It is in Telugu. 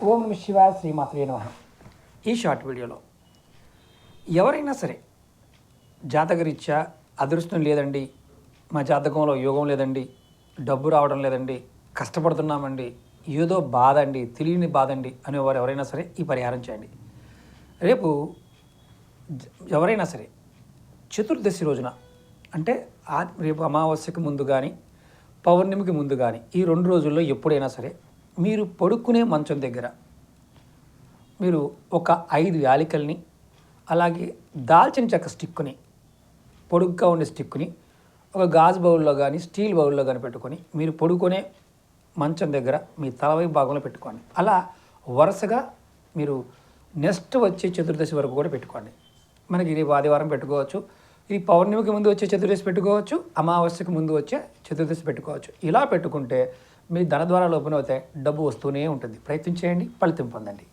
ఓం నమ శివాయ శ్రీమాత్రే నమః. ఈ షార్ట్ వీడియోలో ఎవరైనా సరే జాతకరీత్యా అదృష్టం లేదండి, మా జాతకంలో యోగం లేదండి, డబ్బు రావడం లేదండి, కష్టపడుతున్నామండి, ఏదో బాధ అండి, తెలియని బాధ అండి అనేవారు ఎవరైనా సరే ఈ పరిహారం చేయండి. రేపు ఎవరైనా సరే చతుర్దశి రోజున అంటే రేపు అమావాస్యకి ముందు కానీ పౌర్ణమికి ముందు కానీ ఈ 2 రోజుల్లో ఎప్పుడైనా సరే మీరు పడుకునే మంచం దగ్గర మీరు ఒక 5 యాలకుల్ని అలాగే దాల్చిన చెక్క స్టిక్కుని పొడుగ్గా ఉండే స్టిక్కుని ఒక గాజు బౌల్లో కానీ స్టీల్ బౌల్లో కానీ పెట్టుకొని మీరు పడుకునే మంచం దగ్గర మీ తలవైపు భాగంలో పెట్టుకోండి. అలా వరుసగా మీరు నెక్స్ట్ వచ్చే చతుర్దశి వరకు కూడా పెట్టుకోండి. మనకి రేపు ఆదివారం పెట్టుకోవచ్చు, ఇది పౌర్ణమికి ముందు వచ్చే చతుర్దశి పెట్టుకోవచ్చు, అమావాస్యకి ముందు వచ్చే చతుర్దశి పెట్టుకోవచ్చు. ఇలా పెట్టుకుంటే మీ ధన ద్వారాలు ఓపెన్ అవుతాయి, డబ్బు వస్తూనే ఉంటుంది. ప్రయత్నం చేయండి, ఫలితం పొందండి.